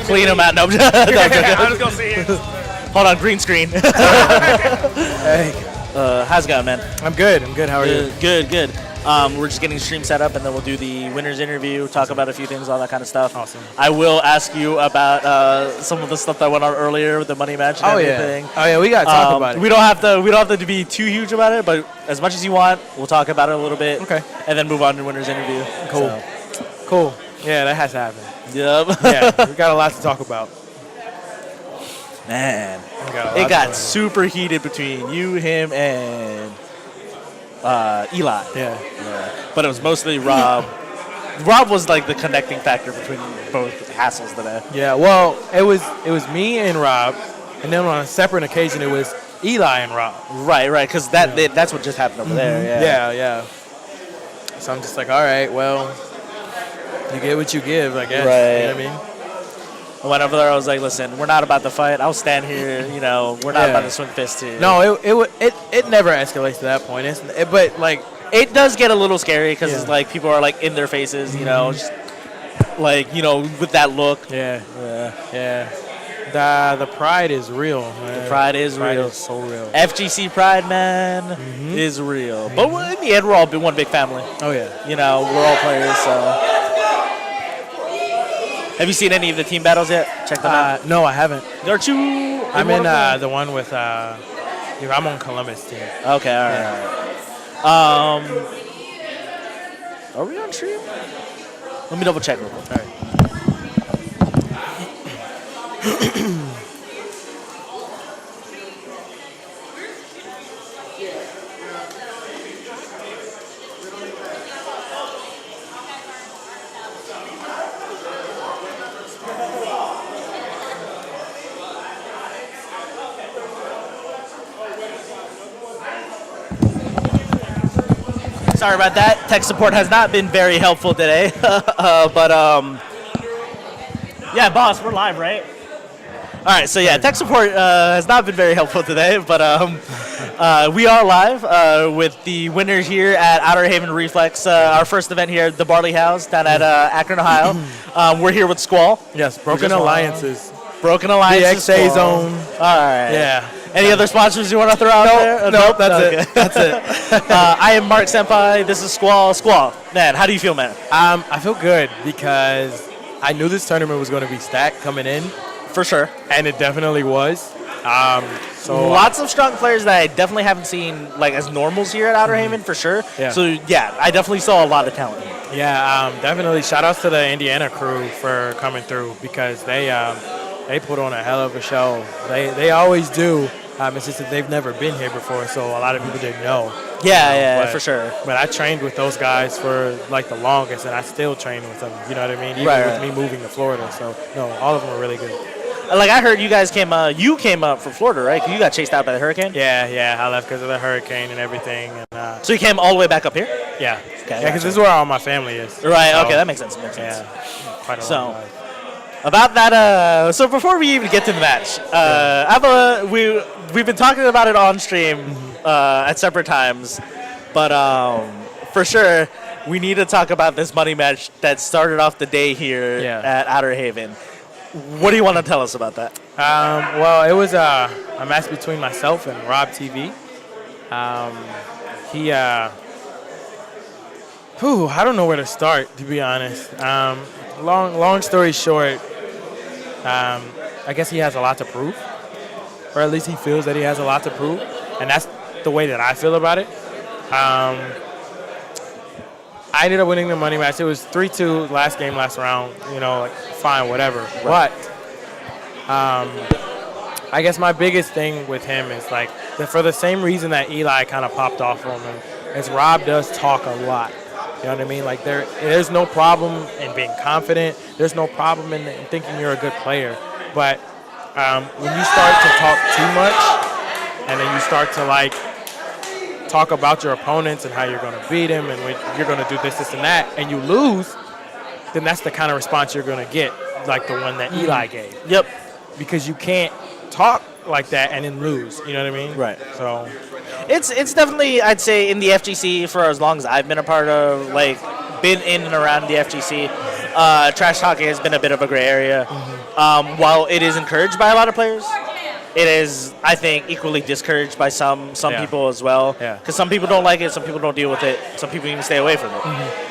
clean them out. No, I'm just I was gonna say it. Hold on, green screen. Hey, How's it going, man? I'm good. How are you? Good. We're just getting the stream set up, and then we'll do the winners interview, talk about a few things, all that kind of stuff. Awesome. I will ask you about some of the stuff that went on earlier with the money match and everything. Yeah, we gotta talk about it. We don't have to be too huge about it, but as much as you want, we'll talk about it a little bit. Okay. And then move on to winners interview. Cool. Yeah, that has to happen. Yep. Yeah, we got a lot to talk about. Man, it got super heated between you, him, and Eli. Yeah. But it was mostly Rob. Rob was like the connecting factor between both hassles today. Yeah. Well, it was me and Rob, and then on a separate occasion it was Eli and Rob. Right. Because that's what just happened over there. Yeah. So I'm just like, all right, well, you get what you give, I guess. Right. You know what I mean? I went over there. I was like, "Listen, we're not about to fight. I'll stand here. We're not about to swing fists here." No, it never escalates to that point. But like it does get a little scary because it's like people are like in their faces, just like with that look. Yeah. The pride is real, man. The pride is real. Is so real. FGC pride, man, is real. But in the end, we're all one big family. Oh yeah. We're all players. So. Have you seen any of the team battles yet? Check them out. No, I haven't. Aren't you? I'm in the one with. I'm on Columbus team. Okay, all right. Are we on stream? Let me double check real quick. All right. Sorry about that. Tech support has not been very helpful today. But yeah, boss, we're live, right? All right, so yeah, tech support has not been very helpful today, but we are live with the winners here at Outer Haven Reflex, our first event here at the Barley House down at Akron, Ohio. We're here with Squall. Yes, Broken Alliances. Broken Alliances. The XA Zone. All right. Yeah. Any other sponsors you want to throw out there? Nope, that's it. I am Mark Senpai. This is Squall. Squall, man, how do you feel, man? I feel good because I knew this tournament was going to be stacked coming in. For sure. And it definitely was. So lots of strong players that I definitely haven't seen like as normals here at Outer Haven, for sure. Yeah. So, yeah, I definitely saw a lot of talent. Yeah, definitely. Shout-outs to the Indiana crew for coming through because they put on a hell of a show. They always do. It's just that they've never been here before, so a lot of people didn't know. Yeah, for sure. But I trained with those guys for like the longest, and I still train with them. You know what I mean? Even with me moving to Florida. So no, all of them are really good. Like I heard you guys came up from Florida, right? 'Cause you got chased out by the hurricane. Yeah. I left because of the hurricane and everything. And, so you came all the way back up here? Yeah. Okay, because this is where all my family is. Right. So, okay, that makes sense. Yeah. Quite a long life. About that, so before we even get to the match, we've been talking about it on stream at separate times, but for sure we need to talk about this money match that started off the day here at Outer Haven. What do you want to tell us about that? Well, it was a match between myself and Rob TV. I don't know where to start, to be honest. Long story short, I guess he has a lot to prove, or at least he feels that he has a lot to prove, and that's the way that I feel about it. I ended up winning the money match. It was 3-2 last round. Fine, whatever. Right. But I guess my biggest thing with him is like for the same reason that Eli kind of popped off on him, is Rob does talk a lot. You know what I mean? Like there's no problem in being confident. There's no problem in thinking you're a good player. But when you start to talk too much, and then you start to like talk about your opponents and how you're going to beat him and you're going to do this, and that, and you lose, then that's the kind of response you're going to get, like the one that Eli gave. Yep. Because you can't talk like that and then lose. You know what I mean? Right. So it's definitely, I'd say, in the FGC for as long as I've been a part of, been in and around the FGC, trash talking has been a bit of a gray area. While it is encouraged by a lot of players, it is, I think, equally discouraged by some people as well. Yeah. Because some people don't like it, some people don't deal with it, some people even stay away from it.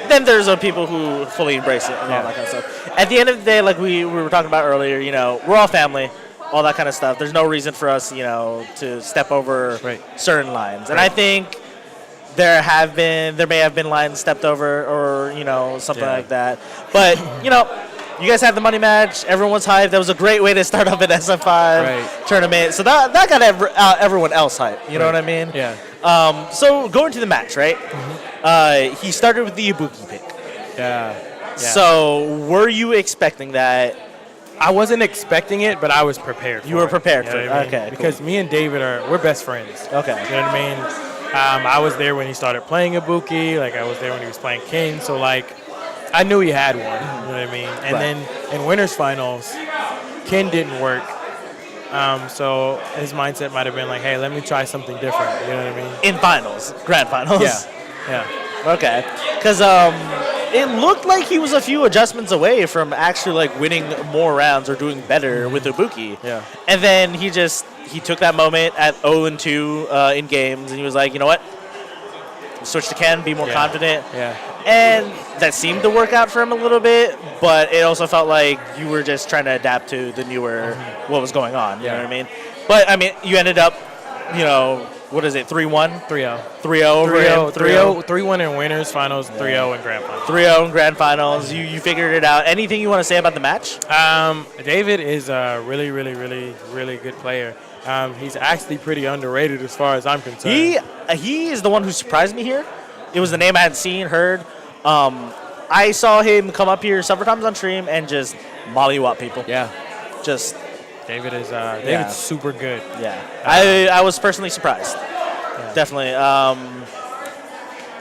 Then there's people who fully embrace it and all that kind of stuff. At the end of the day, like we were talking about earlier, we're all family, all that kind of stuff. There's no reason for us, to step over certain lines. And I think there may have been lines stepped over or, something like that. But, you guys have the money match. Everyone's hyped. That was a great way to start off an SF5 tournament. So that got everyone else hyped. You know what I mean? Yeah. So going to the match, right? He started with the Ibuki pick. Yeah. So were you expecting that? I wasn't expecting it, but I was prepared for it. You were prepared for it. I mean? Okay. Because me and David we're best friends. Okay. You know what I mean? I was there when he started playing Ibuki. Like, I was there when he was playing King. So, like, I knew he had one. You know what I mean? And then in winners finals, Ken didn't work. So his mindset might have been like, hey, let me try something different. You know what I mean? In finals, grand finals. Yeah. Okay. Because it looked like he was a few adjustments away from actually like winning more rounds or doing better with Ibuki. Yeah. And then he took that moment at 0-2 in games, and he was like, you know what? Switch to Ken, be more confident. Yeah. And that seemed to work out for him a little bit, but it also felt like you were just trying to adapt to the newer, what was going on. You know what I mean? But, I mean, you ended up, what is it, 3-1? 3-0. 3-0 over him? 3-1 in winners, finals, 3-0 in grand finals. 3-0 in grand finals. You figured it out. Anything you want to say about the match? David is a really, really, really, really good player. He's actually pretty underrated as far as I'm concerned. He is the one who surprised me here. It was the name I had seen, heard. I saw him come up here several times on stream and just mollywop people. Yeah. Just David's super good. Yeah. I was personally surprised. Yeah. Definitely.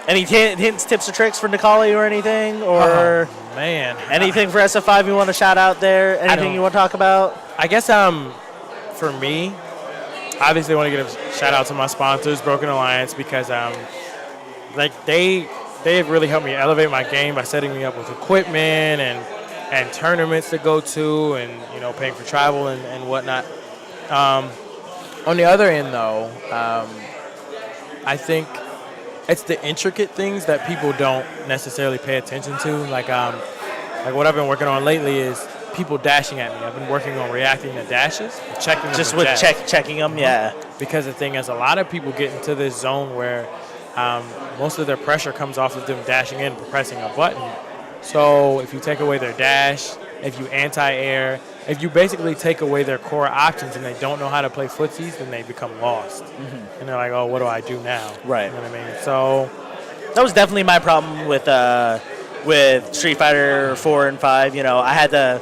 Any hints, tips, or tricks for Nikali or anything? Or man. Anything for SF5 you want to shout out there? Anything you want to talk about? I guess for me, obviously I want to give a shout out to my sponsors, Broken Alliance, because they have really helped me elevate my game by setting me up with equipment and tournaments to go to, and paying for travel and whatnot. On the other end, though, I think it's the intricate things that people don't necessarily pay attention to. Like what I've been working on lately is people dashing at me. I've been working on reacting to dashes, checking them. Just with checking them, yeah. Because the thing is, a lot of people get into this zone where most of their pressure comes off of them dashing in, pressing a button. So if you take away their dash, if you anti-air, if you basically take away their core options and they don't know how to play footsies, then they become lost. And they're like, oh, what do I do now? Right. You know what I mean? So that was definitely my problem with Street Fighter 4 and 5. I had to...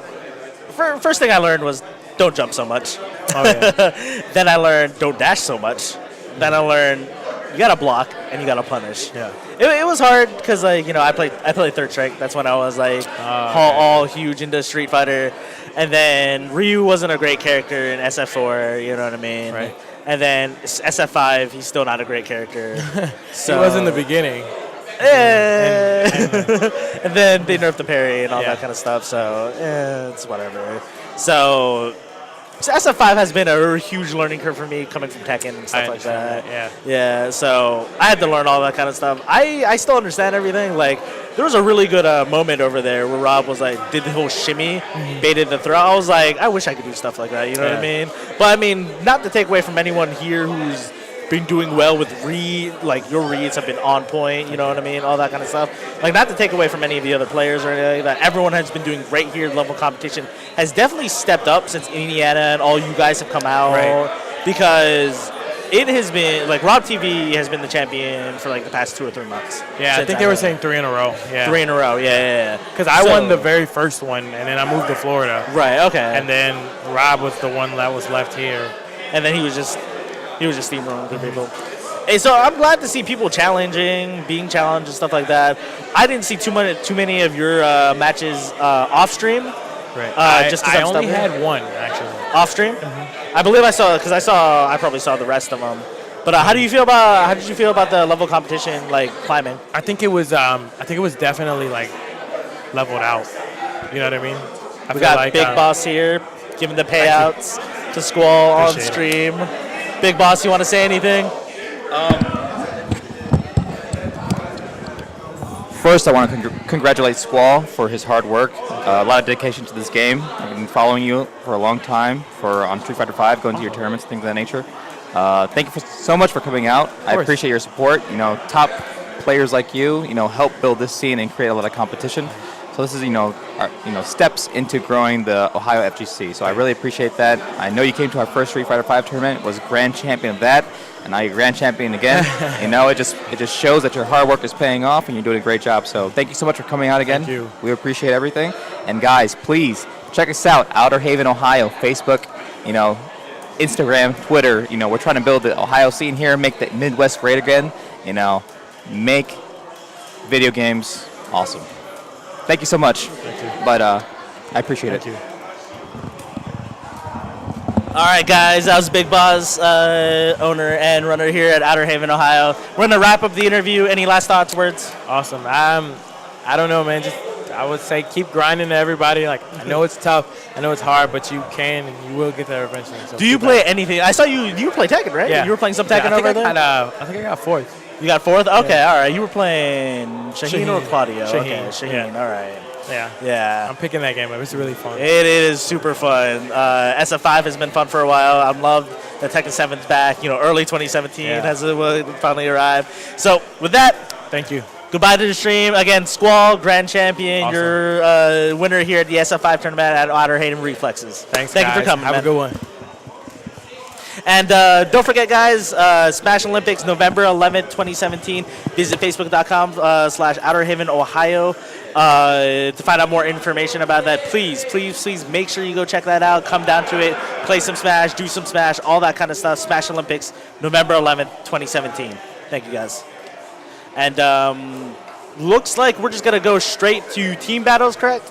First thing I learned was don't jump so much. Oh, yeah. Then I learned don't dash so much. Then I learned you got to block and you got to punish. Yeah. It was hard because, I played Third Strike. That's when I was, all huge into Street Fighter. And then Ryu wasn't a great character in SF4, you know what I mean? Right. And then SF5, he's still not a great character. So he was in the beginning. And then they nerfed the parry and all that kind of stuff, so it's whatever. So SF5 has been a huge learning curve for me coming from Tekken and stuff like that. Yeah, so I had to learn all that kind of stuff. I still understand everything. Like, there was a really good moment over there where Rob was like, did the whole shimmy, baited the throw. I was like, I wish I could do stuff like that, you know what I mean? But I mean, not to take away from anyone here who's been doing well with like your reads have been on point, you know what I mean? All that kind of stuff. Like, not to take away from any of the other players or anything like that. Everyone has been doing great here. Level competition has definitely stepped up since Indiana and all you guys have come out. Right. Because it has been, like, Rob TV has been the champion for, like, the past 2 or 3 months. Yeah, I think they were saying 3 in a row. Yeah. 3 in a row, yeah. Because I won the very first one, and then I moved to Florida. Right, okay. And then Rob was the one that was left here. And then he was just steamrolling through people. Hey, so I'm glad to see people being challenged and stuff like that. I didn't see too many of your matches off stream. Right. I only had one actually. Off stream. I believe I saw, because I probably saw the rest of them. But how did you feel about the level competition, like climbing? I think it was definitely like leveled out. You know what I mean? We got Big Boss here giving the payouts to Squall on stream. Big Boss, you want to say anything? First, I want to congratulate Squall for his hard work. A lot of dedication to this game. I've been following you for a long time on Street Fighter V, going to your tournaments, things of that nature. Thank you so much for coming out. I appreciate your support. Top players like you, help build this scene and create a lot of competition. So this is, steps into growing the Ohio FGC. So I really appreciate that. I know you came to our first Street Fighter V tournament, was grand champion of that, and now you're grand champion again. It just shows that your hard work is paying off, and you're doing a great job. So thank you so much for coming out again. Thank you. We appreciate everything. And guys, please check us out, Outer Haven, Ohio, Facebook, Instagram, Twitter. We're trying to build the Ohio scene here, make the Midwest great again. Make video games awesome. Thank you so much. Thank you. But I appreciate it. Thank you. All right, guys, that was Big Boss, owner and runner here at Outer Haven, Ohio. We're going to wrap up the interview. Any last thoughts, words? Awesome. I don't know, man. I would say keep grinding to everybody. I know it's tough. I know it's hard, but you can and you will get there eventually. So do you play anything? I saw you play Tekken, right? Yeah. You were playing some Tekken over there? I think I got fourth. You got fourth? Okay, Yeah. All right. You were playing Shaheen or Claudio? Shaheen. Okay, Shaheen. Yeah. All right. Yeah. I'm picking that game up. It's really fun. It is super fun. SF5 has been fun for a while. I love that Tekken 7's back. Early 2017 has finally arrived. So with that, thank you. Goodbye to the stream. Again, Squall, grand champion. Awesome. You're winner here at the SF5 tournament at Outer Haven Reflexes. Thanks, Thank guys. you for coming, Have man. a good one. And don't forget, guys, Smash Olympics, November 11th, 2017. Visit facebook.com/Outer Haven, Ohio to find out more information about that. Please make sure you go check that out. Come down to it, play some Smash, do some Smash, all that kind of stuff. Smash Olympics, November 11th, 2017. Thank you, guys. And looks like we're just going to go straight to team battles, correct?